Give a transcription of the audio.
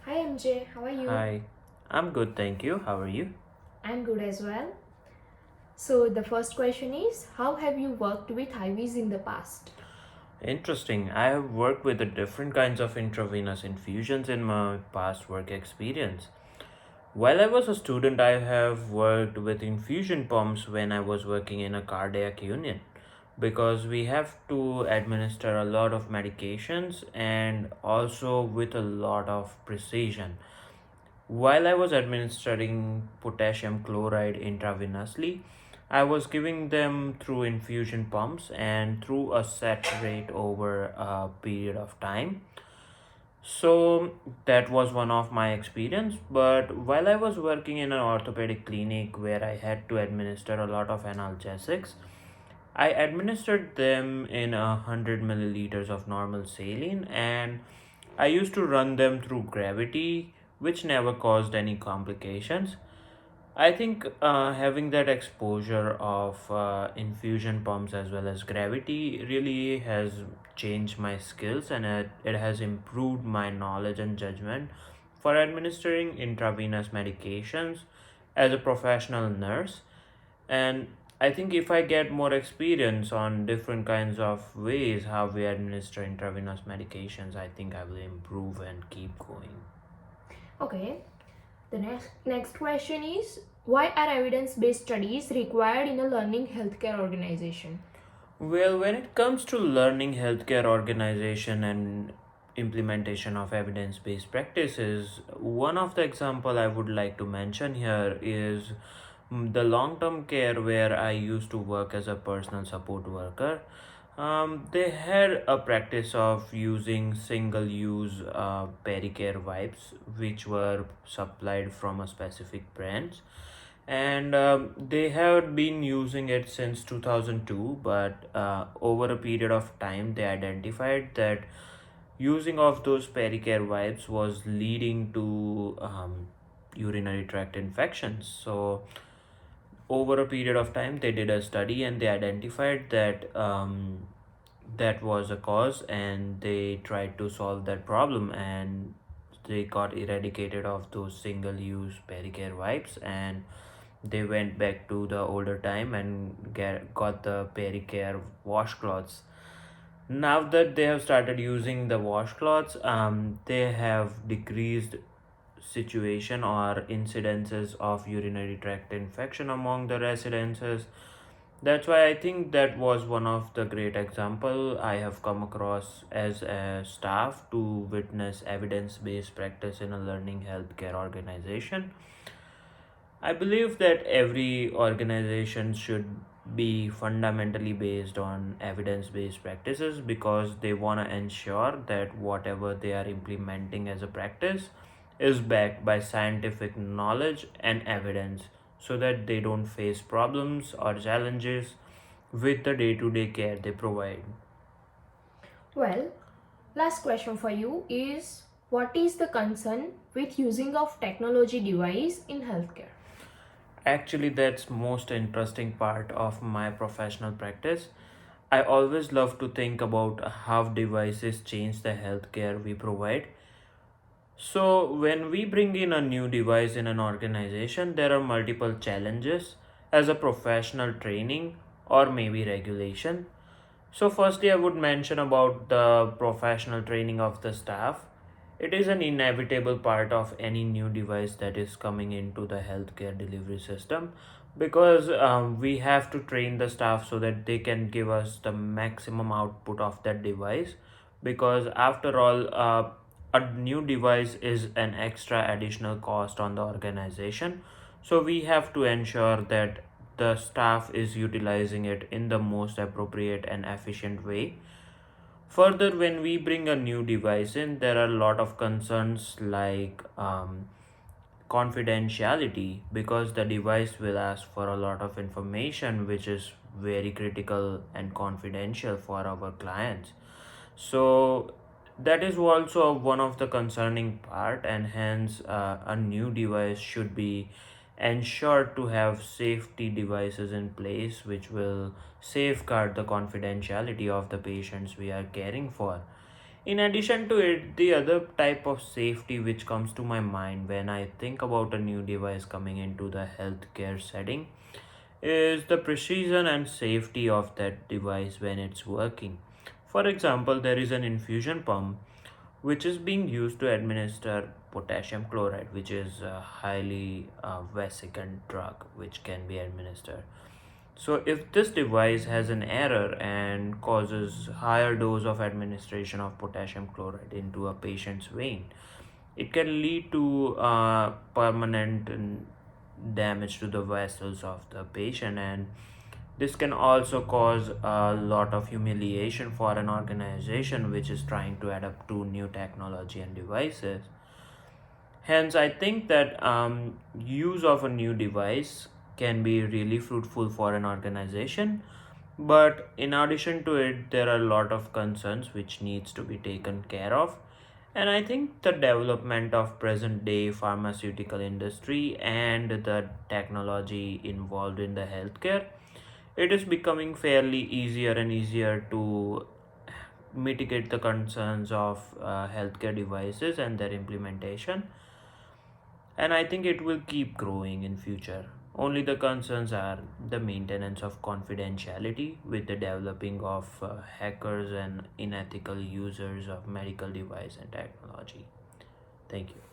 Hi MJ, how are you? Hi, I'm good, thank you. How are you? I'm good as well. So, the first question is how have you worked with IVs in the past? Interesting. I have worked with the different kinds of intravenous infusions in my past work experience. While I was a student, I have worked with infusion pumps when I was working in a cardiac unit because we have to administer a lot of medications and also with a lot of precision. While I was administering potassium chloride intravenously, I was giving them through infusion pumps and through a set rate over a period of time. So that was one of my experience. But while I was working in an orthopedic clinic where I had to administer a lot of analgesics, I administered them in 100 milliliters of normal saline, and I used to run them through gravity, which never caused any complications. I think having that exposure of infusion pumps as well as gravity really has changed my skills, and it has improved my knowledge and judgment for administering intravenous medications as a professional nurse. And I think if I get more experience on different kinds of ways how we administer intravenous medications, I think I will improve and keep going. Okay, the next question is why are evidence based studies required in a learning healthcare organization? Well, when it comes to learning healthcare organization and implementation of evidence-based practices, one of the example I would like to mention here is the long-term care where I used to work as a personal support worker. They had a practice of using single-use Pericare wipes, which were supplied from a specific brand, and they have been using it since 2002, but over a period of time they identified that using of those pericare wipes was leading to urinary tract infections. So over a period of time they did a study and they identified that that was a cause, and they tried to solve that problem, and they got eradicated of those single use pericare wipes, and they went back to the older time and got the pericare washcloths. Now that they have started using the washcloths, they have decreased situation or incidences of urinary tract infection among the residences. That's why I think that was one of the great example I have come across as a staff to witness evidence-based practice in a learning healthcare organization. I believe that every organization should be fundamentally based on evidence based practices because they want to ensure that whatever they are implementing as a practice is backed by scientific knowledge and evidence so that they don't face problems or challenges with the day to day care they provide. Well, last question for you is what is the concern with using of technology device in healthcare? Actually, that's most interesting part of my professional practice. I always love to think about how devices change the healthcare we provide. So, when we bring in a new device in an organization, there are multiple challenges as a professional training or maybe regulation. So, firstly, I would mention about the professional training of the staff. It is an inevitable part of any new device that is coming into the healthcare delivery system because we have to train the staff so that they can give us the maximum output of that device. Because, after all, a new device is an extra additional cost on the organization. So, we have to ensure that the staff is utilizing it in the most appropriate and efficient way. Further, when we bring a new device in, there are a lot of concerns like confidentiality because the device will ask for a lot of information which is very critical and confidential for our clients. So that is also one of the concerning part, and hence a new device should be ensured to have safety devices in place which will safeguard the confidentiality of the patients we are caring for. In addition to it, the other type of safety which comes to my mind when I think about a new device coming into the healthcare setting is the precision and safety of that device when it's working. For example, there is an infusion pump which is being used to administer potassium chloride, which is a highly vesicant drug which can be administered. So, if this device has an error and causes higher dose of administration of potassium chloride into a patient's vein, it can lead to permanent damage to the vessels of the patient, and this can also cause a lot of humiliation for an organization which is trying to adapt to new technology and devices. Hence, I think that use of a new device can be really fruitful for an organization. But in addition to it, there are a lot of concerns which needs to be taken care of. And I think the development of present day pharmaceutical industry and the technology involved in the healthcare, it is becoming fairly easier and easier to mitigate the concerns of healthcare devices and their implementation, and I think it will keep growing in future. Only the concerns are the maintenance of confidentiality with the developing of hackers and unethical users of medical device and technology. Thank you.